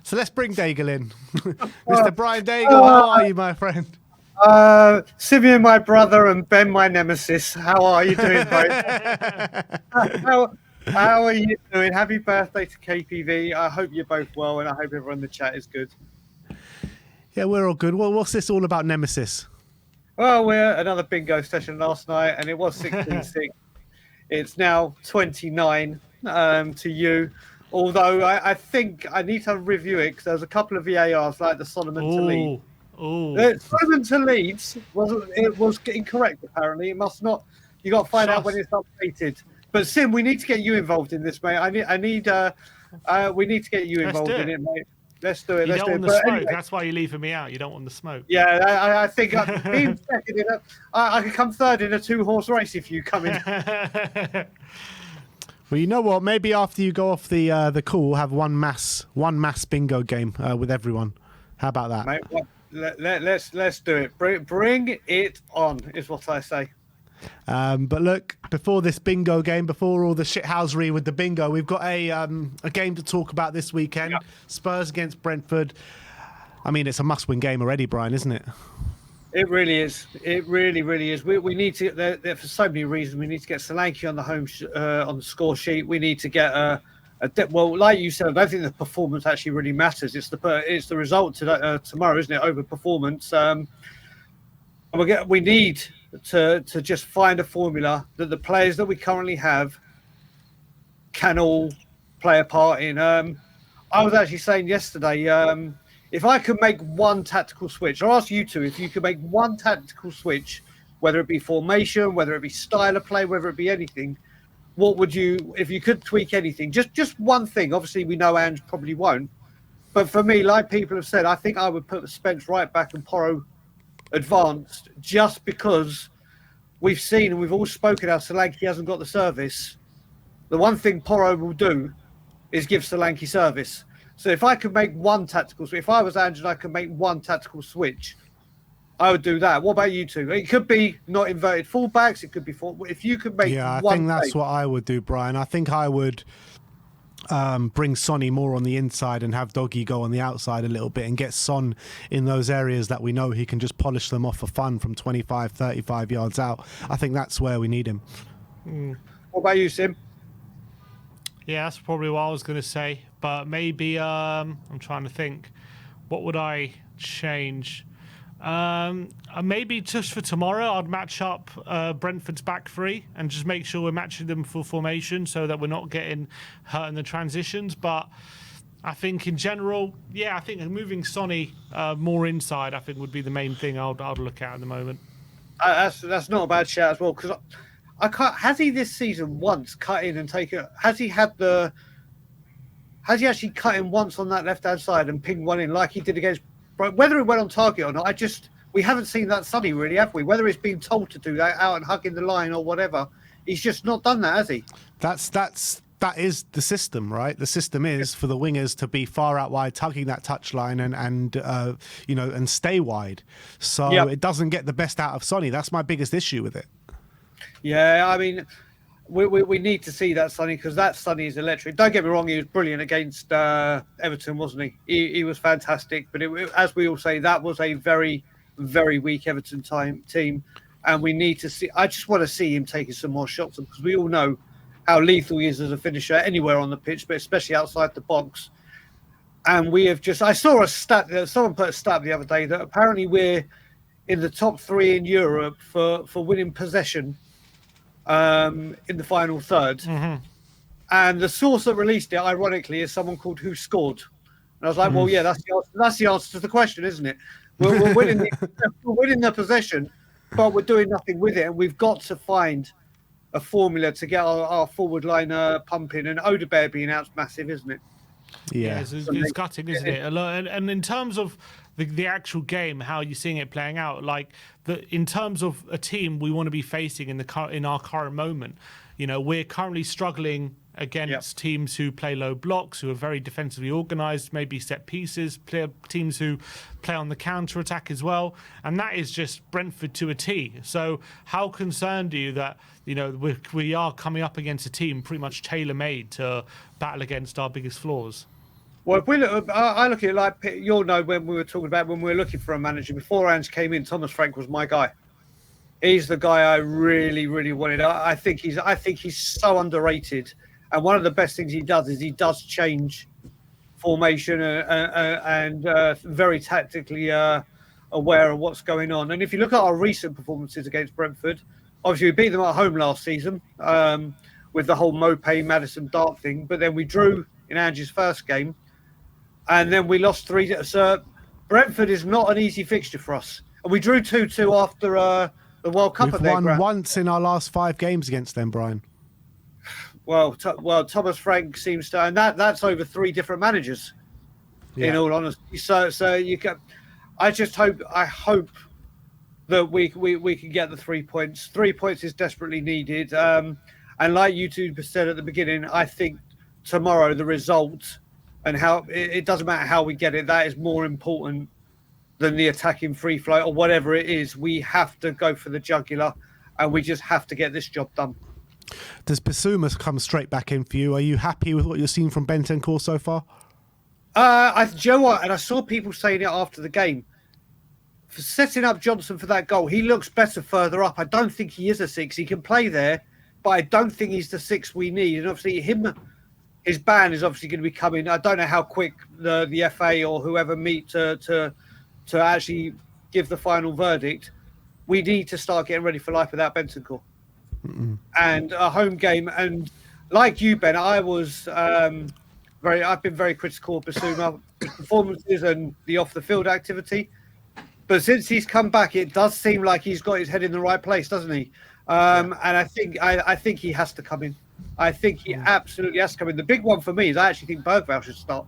So let's bring Daigle in. Mr. Brian Daigle, how are you, my friend? Simeon, my brother, and Ben, my nemesis. How are you doing, both? How are you doing? Happy birthday to KPV. I hope you're both well, and I hope everyone in the chat is good. Yeah, we're all good. Well, what's this all about, Nemesis? Well, we're another bingo session last night, and it was 16-6. It's now 29 to you. Although I think I need to review it because there's a couple of VARs like the Solomon to Leeds. Solomon to Leeds was incorrect apparently. It must not. You got to find out when it's updated. But Sim, we need to get you involved in this, mate. We need to get you involved in it, mate. Let's do it. You Let's don't do want it. the But smoke. anyway, That's why you're leaving me out. You don't want the smoke. yeah, I think being second in I could come third in a 2-horse race if you come in. Well, you know what? Maybe after you go off the call, we'll have one mass bingo game with everyone. How about that? Mate, let's do it. Bring it on, is what I say. But look, before this bingo game, before all the shithousery with the bingo, we've got a game to talk about this weekend. Yep. Spurs against Brentford. I mean, it's a must-win game already, Brian, isn't it? It really is. It really, really is. We need to, for so many reasons, we need to get Solanke on the on the score sheet. We need to get well, like you said, I don't think the performance actually really matters. It's the result tomorrow, isn't it? Over performance. We need to just find a formula that the players that we currently have can all play a part in. I was actually saying yesterday, if I could make one tactical switch, I'll ask you two, if you could make one tactical switch, whether it be formation, whether it be style of play, whether it be anything, what would you, if you could tweak anything, just one thing? Obviously, we know Ange probably won't. But for me, like people have said, I think I would put Spence right back and Porro advanced, just because we've seen and we've all spoken how Solanke hasn't got the service. The one thing Porro will do is give Solanke service. So if I could make one tactical switch, if I was Ange and I could make one tactical switch, I would do that. What about you two? It could be not inverted fullbacks. It could be if you could make I one think that's what I would do, Brian. I think I would bring Sonny more on the inside and have Doggy go on the outside a little bit and get Son in those areas that we know he can just polish them off for fun from 25, 35 yards out. I think that's where we need him. What about you, Sim? Yeah, that's probably what I was going to say. But maybe I'm trying to think. What would I change? Maybe just for tomorrow, I'd match up Brentford's back three and just make sure we're matching them for formation so that we're not getting hurt in the transitions. But I think in general, yeah, I think moving Sonny more inside, I think would be the main thing I'd look at the moment. That's not a bad shout as well, because I can't. Has he this season once cut in and take it? Has he actually cut in once on that left-hand side and pinged one in like he did against? Whether it went on target or not, we haven't seen that Sonny really, have we? Whether it's been told to do that out and hugging the line or whatever, he's just not done that, has he? That is the system, right? The system is for the wingers to be far out wide, tugging that touchline and stay wide. So It doesn't get the best out of Sonny. That's my biggest issue with it. Yeah, I mean, we need to see that Sonny, because that Sonny is electric. Don't get me wrong, he was brilliant against Everton, wasn't he? He was fantastic. But as we all say, that was a very, very weak Everton team. And we need to see, I just want to see him taking some more shots, because we all know how lethal he is as a finisher anywhere on the pitch, but especially outside the box. And we have I saw a stat, someone put a stat the other day that apparently we're in the top 3 in Europe for winning possession in the final third. Mm-hmm. And the source that released it, ironically, is someone called Who Scored. And I was like, well, yeah, that's the answer to the question, isn't it? We're winning we're winning the possession, but we're doing nothing with it. And we've got to find a formula to get our forward line pumping. And Odegaard being out's massive, isn't it? Yeah, it's gutting, isn't it? And in terms of the actual game, how you're seeing it playing out, like in terms of a team we want to be facing in our current moment, we're currently struggling against teams who play low blocks, who are very defensively organised, maybe set pieces, teams who play on the counter attack as well, and that is just Brentford to a T. So how concerned are you that we are coming up against a team pretty much tailor-made to battle against our biggest flaws? Well, if we look, I look at it like you'll know when we were talking about when we were looking for a manager before Ange came in. Thomas Frank was my guy. He's the guy I really, really wanted. I think he's so underrated. And one of the best things he does is he does change formation and very tactically aware of what's going on. And if you look at our recent performances against Brentford, obviously we beat them at home last season with the whole Mopay Madison Dart thing. But then we drew in Ange's first game. And then we lost 3. So Brentford is not an easy fixture for us. And we drew 2-2 after the World Cup. We've won once in our last 5 games against them, Brian. Well, Thomas Frank seems to, and that's over 3 different managers. Yeah. In all honesty, so you can. I hope that we can get the 3 points. 3 points is desperately needed. And like you two said at the beginning, I think tomorrow the result. And how it doesn't matter how we get it, that is more important than the attacking free flow or whatever it is. We have to go for the jugular, and we just have to get this job done. Does Basuma come straight back in for you? Are you happy with what you're seeing from Bentancur so far? Do you know what? And I saw people saying it after the game. For setting up Johnson for that goal, he looks better further up. I don't think he is a 6. He can play there, but I don't think he's the 6 we need. And obviously his ban is obviously going to be coming. I don't know how quick the FA or whoever meet to actually give the final verdict. We need to start getting ready for life without Bentancur. And a home game. And like you, Ben, I was I've been very critical of Basuma, his performances and the off the field activity. But since he's come back, it does seem like he's got his head in the right place, doesn't he? And I think he has to come in. I think he absolutely has to come in. The big one for me is I actually think Bergvall should start.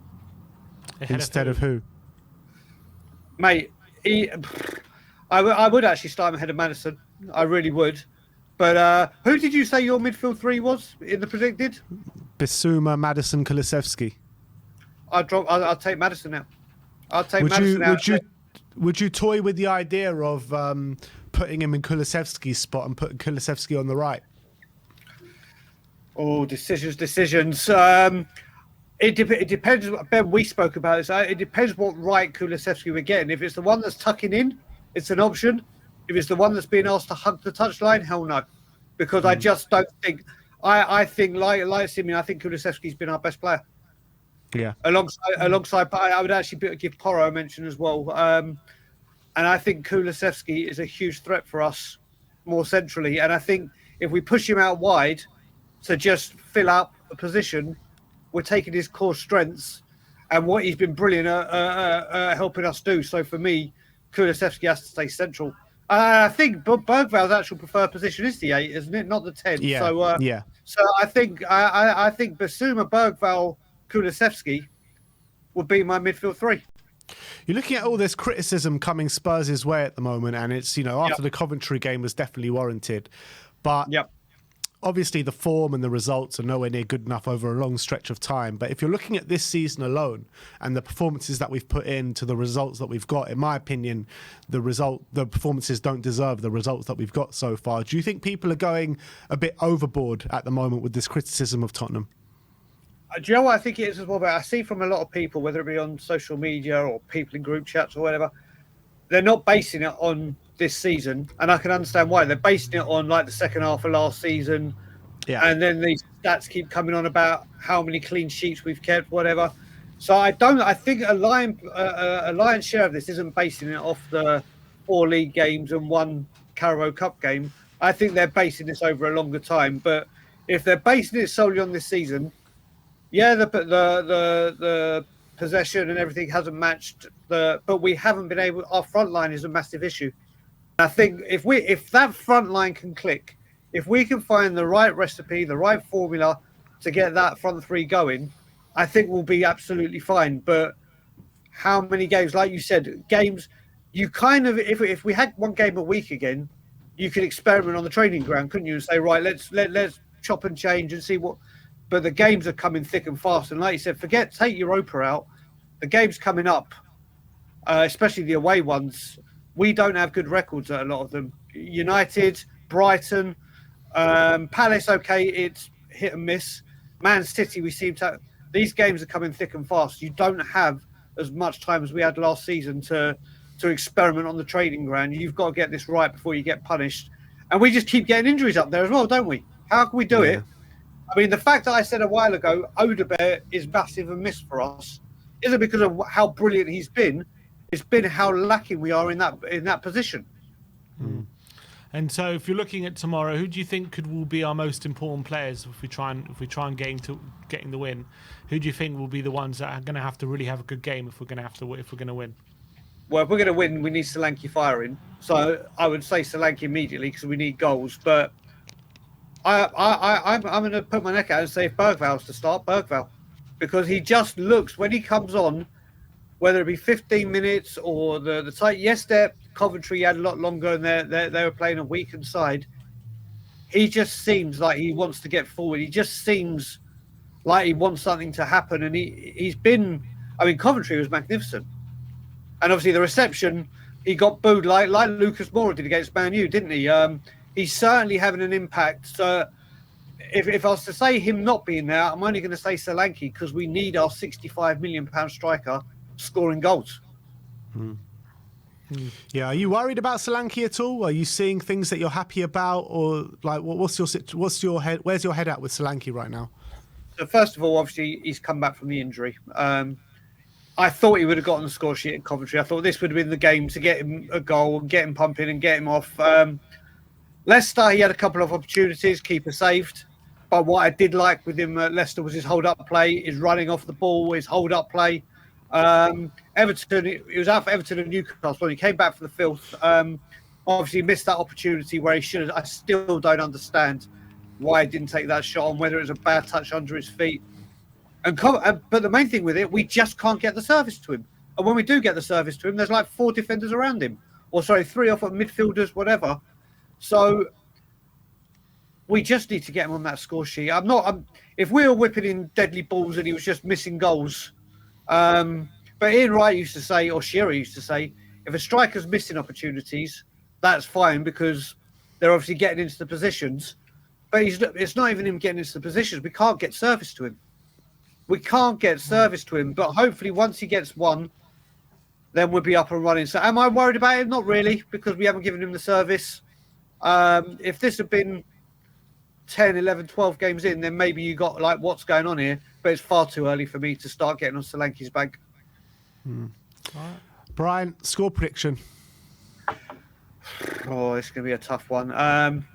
Instead of who? Mate, I would actually start him ahead of Madison. I really would. But who did you say your midfield 3 was in the predicted? Bissouma, Madison, Kulusevski. I'll take Madison out. I'll take Madison out. Would you toy with the idea of putting him in Kulusevski's spot and putting Kulusevski on the right? Oh, decisions. It depends. Ben, we spoke about this. It depends what right Kulusevski we're getting. If it's the one that's tucking in, it's an option. If it's the one that's being asked to hug the touchline, hell no. Because I just don't think... I think, like Simeon, I think Kulusevski's been our best player. Yeah. Alongside, I would actually give Porro a mention as well. And I think Kulusevski is a huge threat for us more centrally. And I think if we push him out wide to just fill up a position, we're taking his core strengths and what he's been brilliant at helping us do. So for me, Kulusevski has to stay central. I think Bergvall's actual preferred position is the 8, isn't it? Not the 10. Yeah. So I think Basuma, Bergvall, Kulusevski would be my midfield 3. You're looking at all this criticism coming Spurs' way at the moment, and it's, after the Coventry game was definitely warranted. But obviously the form and the results are nowhere near good enough over a long stretch of time. But if you're looking at this season alone and the performances that we've put into the results that we've got, in my opinion, the performances don't deserve the results that we've got so far. Do you think people are going a bit overboard at the moment with this criticism of Tottenham? Do you know what I think it is as well? But I see from a lot of people, whether it be on social media or people in group chats or whatever, they're not basing it on this season, and I can understand why. They're basing it on like the second half of last season, and then these stats keep coming on about how many clean sheets we've kept, whatever. So I think a lion's share of this isn't basing it off the 4 league games and 1 Carabao Cup game. I think they're basing this over a longer time. But if they're basing it solely on this season, the possession and everything hasn't matched but we haven't been able. Our front line is a massive issue. I think if that front line can click, if we can find the right recipe, the right formula to get that front 3 going, I think we'll be absolutely fine. But how many games, like you said, you kind of, if we had 1 game a week again, you could experiment on the training ground, couldn't you? And say, right, let's chop and change and see what. But the games are coming thick and fast, and like you said, take Europa out. The games coming up, especially the away ones. We don't have good records at a lot of them. United, Brighton, Palace, okay, it's hit and miss. Man City, we seem to... these games are coming thick and fast. You don't have as much time as we had last season to experiment on the training ground. You've got to get this right before you get punished. And we just keep getting injuries up there as well, don't we? How can we do it? I mean, the fact that I said a while ago, Odegaard is massive and miss for us, isn't because of how brilliant he's been. It's been how lacking we are in that position. Mm. And so, if you're looking at tomorrow, who do you think will be our most important players if we try and getting the win? Who do you think will be the ones that are going to have to really have a good game if we're going to win? Well, if we're going to win, we need Solanke firing. So I would say Solanke immediately because we need goals. But I'm going to put my neck out and say if Bergval's to start, Bergval, because he just looks when he comes on, whether it be 15 minutes or the tight. Yes, Coventry had a lot longer and they were playing a weakened side. He just seems like he wants to get forward. He just seems like he wants something to happen. And he's been. I mean, Coventry was magnificent. And obviously the reception, he got booed like Lucas Moura did against Man U, didn't he? He's certainly having an impact. So if I was to say him not being there, I'm only going to say Solanke because we need our £65 million striker scoring goals. Yeah, are you worried about Solanke at all? Are you seeing things that you're happy about, or like where's your head at with Solanke right now? So first of all, obviously he's come back from the injury. I thought he would have gotten the score sheet at Coventry. I thought this would have been the game to get him a goal, get him pumping and get him off. Leicester, he had a couple of opportunities, keeper saved. But what I did like with him at Leicester was his hold-up play, his running off the ball, his hold-up play. Everton, he was out for Everton and Newcastle when he came back for the filth. Obviously missed that opportunity where he should have. I still don't understand why he didn't take that shot on, whether it was a bad touch under his feet. But the main thing with it, we just can't get the service to him. And when we do get the service to him, there's like 4 defenders around him. Or sorry, 3 off at midfielders, whatever. So we just need to get him on that score sheet. If we were whipping in deadly balls and he was just missing goals. But Ian Wright used to say, or Shearer used to say, if a striker's missing opportunities, that's fine because they're obviously getting into the positions. But it's not even him getting into the positions. We can't get service to him. We can't get service to him, but hopefully once he gets one, then we'll be up and running. So am I worried about him? Not really, because we haven't given him the service. If this had been 10, 11, 12 games in, then maybe you got like, what's going on here? But it's far too early for me to start getting on Solanke's back. Brian, score prediction. Oh, it's going to be a tough one. I'm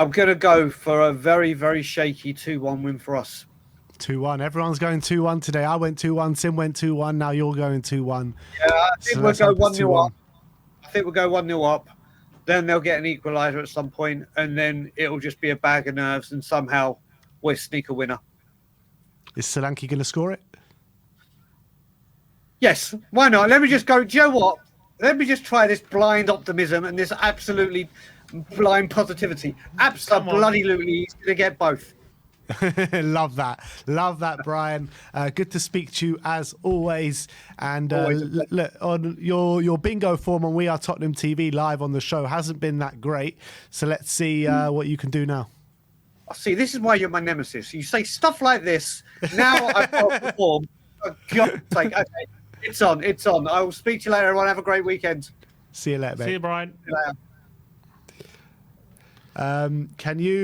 going to go for a very, very shaky 2-1 win for us. 2-1. Everyone's going 2-1 today. I went 2-1. Sim went 2-1. Now you're going 2-1. Yeah, I think we'll go 1-0 up. I think we'll go 1-0 up. Then they'll get an equaliser at some point, and then it'll just be a bag of nerves, and somehow we'll sneak a winner. Is Solanke going to score it? Yes. Why not? Let me just go. Do you know what? Let me just try this blind optimism and this absolutely blind positivity. Absolutely, he's going to get both. Love that, Brian. Good to speak to you as always. And look, on your bingo form on We Are Tottenham TV live on the show hasn't been that great. So let's see what you can do now. See, this is why you're my nemesis. You say stuff like this. Now I've got to perform. For God's sake. Okay, it's on. I will speak to you later, everyone. Have a great weekend. See you later, mate. See you, Brian. See you later. Can you